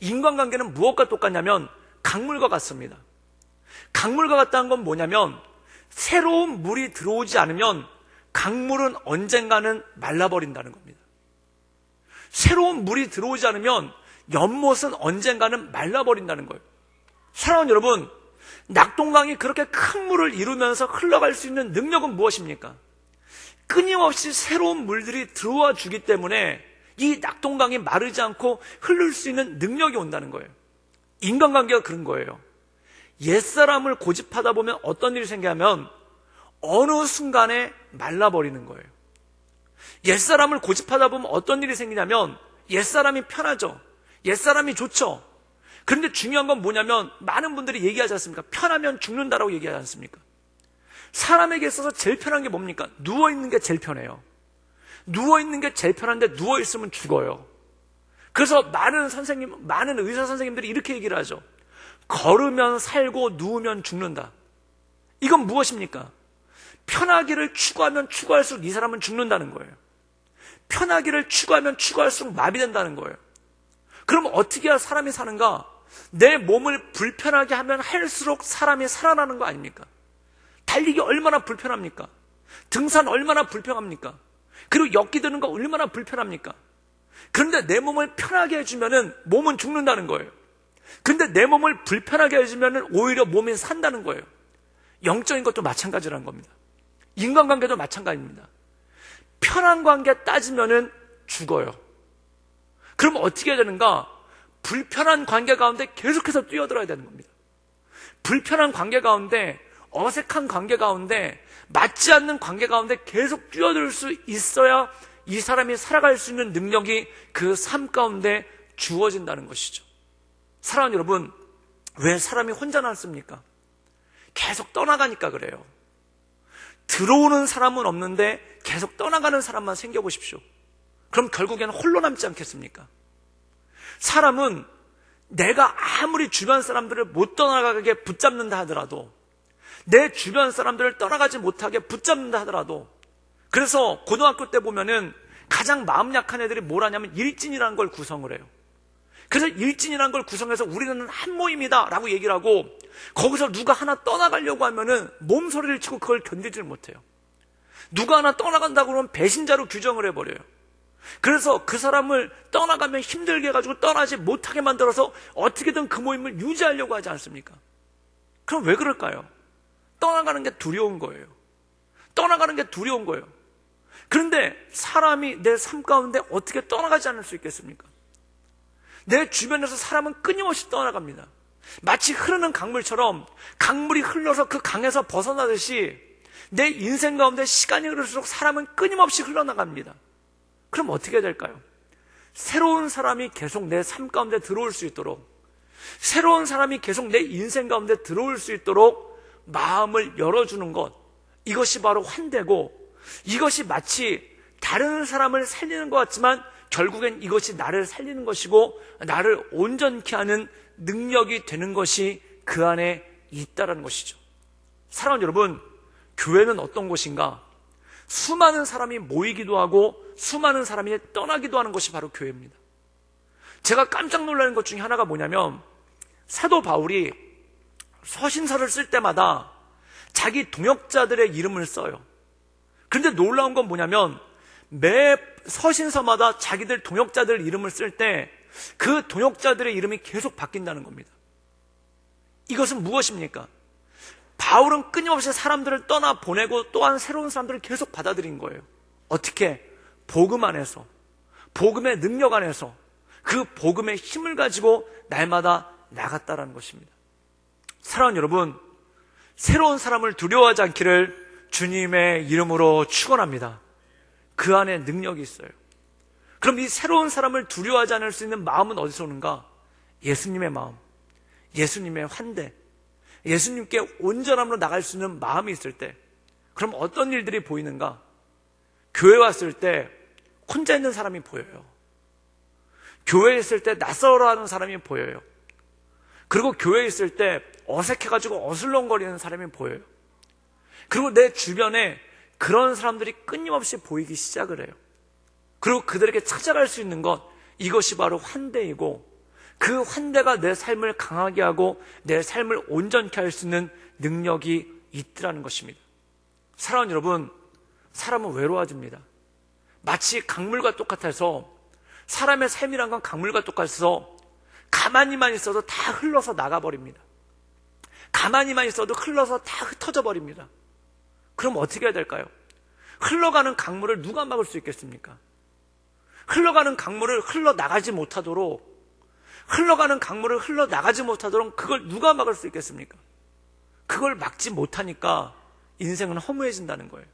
인간관계는 무엇과 똑같냐면 강물과 같습니다. 강물과 같다는 건 뭐냐면 새로운 물이 들어오지 않으면 강물은 언젠가는 말라버린다는 겁니다. 새로운 물이 들어오지 않으면 연못은 언젠가는 말라버린다는 거예요. 사랑하는 여러분, 낙동강이 그렇게 큰 물을 이루면서 흘러갈 수 있는 능력은 무엇입니까? 끊임없이 새로운 물들이 들어와 주기 때문에 이 낙동강이 마르지 않고 흐를 수 있는 능력이 온다는 거예요. 인간관계가 그런 거예요. 옛사람을 고집하다 보면 어떤 일이 생기냐면 어느 순간에 말라버리는 거예요. 옛사람을 고집하다 보면 어떤 일이 생기냐면 옛사람이 편하죠. 옛사람이 좋죠. 그런데 중요한 건 뭐냐면 많은 분들이 얘기하지 않습니까? 편하면 죽는다라고 얘기하지 않습니까? 사람에게 있어서 제일 편한 게 뭡니까? 누워있는 게 제일 편해요. 누워있는 게 제일 편한데 누워있으면 죽어요. 그래서 많은 의사 선생님들이 이렇게 얘기를 하죠. 걸으면 살고 누우면 죽는다. 이건 무엇입니까? 편하기를 추구하면 추구할수록 이 사람은 죽는다는 거예요. 편하기를 추구하면 추구할수록 마비된다는 거예요. 그럼 어떻게 해야 사람이 사는가? 내 몸을 불편하게 하면 할수록 사람이 살아나는 거 아닙니까? 달리기 얼마나 불편합니까? 등산 얼마나 불편합니까? 그리고 엮기 드는 거 얼마나 불편합니까? 그런데 내 몸을 편하게 해주면은 몸은 죽는다는 거예요. 근데 내 몸을 불편하게 해주면은 오히려 몸이 산다는 거예요. 영적인 것도 마찬가지라는 겁니다. 인간관계도 마찬가지입니다. 편한 관계 따지면은 죽어요. 그럼 어떻게 해야 되는가? 불편한 관계 가운데 계속해서 뛰어들어야 되는 겁니다. 불편한 관계 가운데, 어색한 관계 가운데, 맞지 않는 관계 가운데 계속 뛰어들 수 있어야 이 사람이 살아갈 수 있는 능력이 그 삶 가운데 주어진다는 것이죠. 사랑하는 여러분, 왜 사람이 혼자 남습니까? 계속 떠나가니까 그래요. 들어오는 사람은 없는데 계속 떠나가는 사람만 생겨보십시오. 그럼 결국에는 홀로 남지 않겠습니까? 사람은 내가 아무리 주변 사람들을 못 떠나가게 붙잡는다 하더라도, 내 주변 사람들을 떠나가지 못하게 붙잡는다 하더라도, 그래서 고등학교 때 보면은 가장 마음 약한 애들이 뭘 하냐면 일진이라는 걸 구성을 해요. 그래서 일진이라는 걸 구성해서 우리는 한 모임이다 라고 얘기를 하고, 거기서 누가 하나 떠나가려고 하면은 몸소리를 치고 그걸 견디질 못해요. 누가 하나 떠나간다고 그러면 배신자로 규정을 해버려요. 그래서 그 사람을 떠나가면 힘들게 해가지고 떠나지 못하게 만들어서 어떻게든 그 모임을 유지하려고 하지 않습니까? 그럼 왜 그럴까요? 떠나가는 게 두려운 거예요. 떠나가는 게 두려운 거예요. 그런데 사람이 내 삶 가운데 어떻게 떠나가지 않을 수 있겠습니까? 내 주변에서 사람은 끊임없이 떠나갑니다. 마치 흐르는 강물처럼 강물이 흘러서 그 강에서 벗어나듯이 내 인생 가운데 시간이 흐를수록 사람은 끊임없이 흘러나갑니다. 그럼 어떻게 해야 될까요? 새로운 사람이 계속 내 삶 가운데 들어올 수 있도록, 새로운 사람이 계속 내 인생 가운데 들어올 수 있도록 마음을 열어주는 것, 이것이 바로 환대고, 이것이 마치 다른 사람을 살리는 것 같지만 결국엔 이것이 나를 살리는 것이고 나를 온전케 하는 능력이 되는 것이 그 안에 있다는 것이죠. 사랑하는 여러분, 교회는 어떤 곳인가? 수많은 사람이 모이기도 하고 수많은 사람이 떠나기도 하는 것이 바로 교회입니다. 제가 깜짝 놀라는 것 중에 하나가 뭐냐면, 사도 바울이 서신서를 쓸 때마다 자기 동역자들의 이름을 써요. 그런데 놀라운 건 뭐냐면, 매 서신서마다 자기들 동역자들 이름을 쓸 때 그 동역자들의 이름이 계속 바뀐다는 겁니다. 이것은 무엇입니까? 바울은 끊임없이 사람들을 떠나보내고 또한 새로운 사람들을 계속 받아들인 거예요. 어떻게? 복음 안에서, 복음의 능력 안에서 그 복음의 힘을 가지고 날마다 나갔다라는 것입니다. 사랑하는 여러분, 새로운 사람을 두려워하지 않기를 주님의 이름으로 축원합니다. 그 안에 능력이 있어요. 그럼 이 새로운 사람을 두려워하지 않을 수 있는 마음은 어디서 오는가? 예수님의 마음, 예수님의 환대, 예수님께 온전함으로 나갈 수 있는 마음이 있을 때, 그럼 어떤 일들이 보이는가? 교회 왔을 때 혼자 있는 사람이 보여요. 교회에 있을 때 낯설어하는 사람이 보여요. 그리고 교회에 있을 때 어색해가지고 어슬렁거리는 사람이 보여요. 그리고 내 주변에 그런 사람들이 끊임없이 보이기 시작을 해요. 그리고 그들에게 찾아갈 수 있는 것, 이것이 바로 환대이고, 그 환대가 내 삶을 강하게 하고 내 삶을 온전케 할 수 있는 능력이 있더라는 것입니다. 사랑하는 여러분, 사람은 외로워집니다. 마치 강물과 똑같아서, 사람의 삶이란 건 강물과 똑같아서 가만히만 있어도 다 흘러서 나가버립니다. 가만히만 있어도 흘러서 다 흩어져 버립니다. 그럼 어떻게 해야 될까요? 흘러가는 강물을 누가 막을 수 있겠습니까? 흘러가는 강물을 흘러나가지 못하도록, 흘러가는 강물을 흘러나가지 못하도록 그걸 누가 막을 수 있겠습니까? 그걸 막지 못하니까 인생은 허무해진다는 거예요.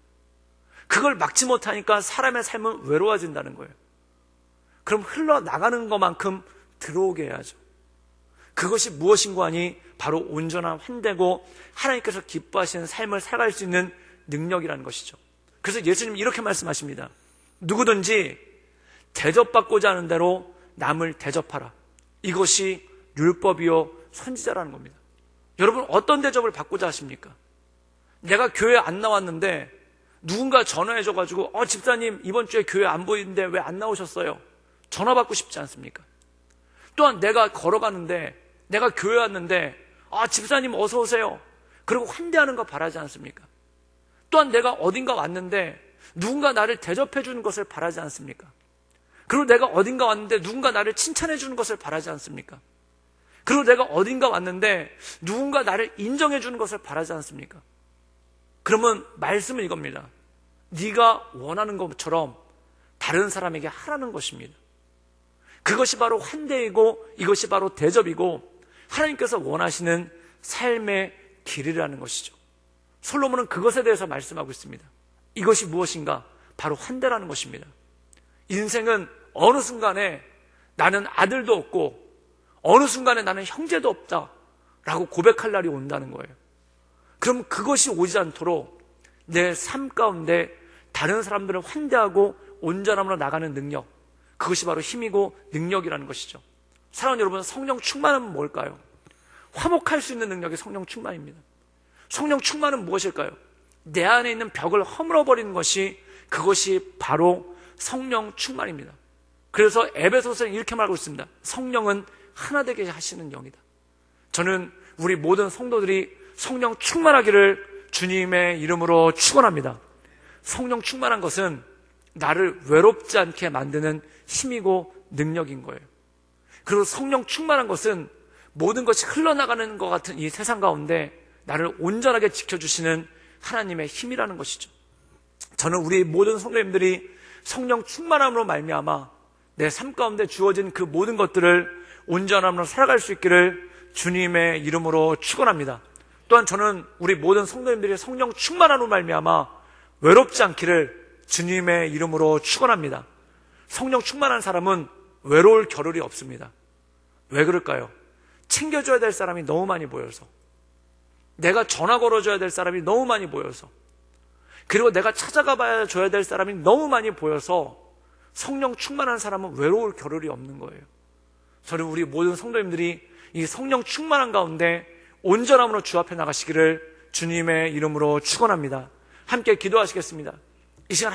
그걸 막지 못하니까 사람의 삶은 외로워진다는 거예요. 그럼 흘러나가는 것만큼 들어오게 해야죠. 그것이 무엇인고 하니 바로 온전한 환대고 하나님께서 기뻐하시는 삶을 살아갈 수 있는 능력이라는 것이죠. 그래서 예수님은 이렇게 말씀하십니다. 누구든지 대접받고자 하는 대로 남을 대접하라. 이것이 율법이요 선지자라는 겁니다. 여러분, 어떤 대접을 받고자 하십니까? 내가 교회 안 나왔는데 누군가 전화해줘가지고 집사님 이번 주에 교회 안 보이는데 왜 안 나오셨어요? 전화 받고 싶지 않습니까? 또한 내가 걸어가는데 내가 교회 왔는데 집사님 어서 오세요. 그리고 환대하는 거 바라지 않습니까? 또한 내가 어딘가 왔는데 누군가 나를 대접해 주는 것을 바라지 않습니까? 그리고 내가 어딘가 왔는데 누군가 나를 칭찬해 주는 것을 바라지 않습니까? 그리고 내가 어딘가 왔는데 누군가 나를 인정해 주는 것을 바라지 않습니까? 그러면 말씀은 이겁니다. 네가 원하는 것처럼 다른 사람에게 하라는 것입니다. 그것이 바로 환대이고 이것이 바로 대접이고 하나님께서 원하시는 삶의 길이라는 것이죠. 솔로몬은 그것에 대해서 말씀하고 있습니다. 이것이 무엇인가? 바로 환대라는 것입니다. 인생은 어느 순간에 나는 아들도 없고 어느 순간에 나는 형제도 없다라고 고백할 날이 온다는 거예요. 그럼 그것이 오지 않도록 내 삶 가운데 다른 사람들을 환대하고 온전함으로 나가는 능력, 그것이 바로 힘이고 능력이라는 것이죠. 사랑하는 여러분, 성령 충만은 뭘까요? 화목할 수 있는 능력이 성령 충만입니다. 성령 충만은 무엇일까요? 내 안에 있는 벽을 허물어버리는 것이, 그것이 바로 성령 충만입니다. 그래서 에베소서는 이렇게 말하고 있습니다. 성령은 하나 되게 하시는 영이다. 저는 우리 모든 성도들이 성령 충만하기를 주님의 이름으로 축원합니다. 성령 충만한 것은 나를 외롭지 않게 만드는 힘이고 능력인 거예요. 그리고 성령 충만한 것은 모든 것이 흘러나가는 것 같은 이 세상 가운데 나를 온전하게 지켜주시는 하나님의 힘이라는 것이죠. 저는 우리 모든 성도님들이 성령 충만함으로 말미암아 내 삶 가운데 주어진 그 모든 것들을 온전함으로 살아갈 수 있기를 주님의 이름으로 축원합니다. 또한 저는 우리 모든 성도님들이 성령 충만함으로 말미암아 외롭지 않기를 주님의 이름으로 축원합니다. 성령 충만한 사람은 외로울 겨를이 없습니다. 왜 그럴까요? 챙겨줘야 될 사람이 너무 많이 보여서, 내가 전화 걸어줘야 될 사람이 너무 많이 보여서, 그리고 내가 찾아가 줘야 될 사람이 너무 많이 보여서 성령 충만한 사람은 외로울 겨를이 없는 거예요. 저는 우리 모든 성도님들이 이 성령 충만한 가운데 온전함으로 주 앞에 나가시기를 주님의 이름으로 축원합니다. 함께 기도하시겠습니다. 이 시간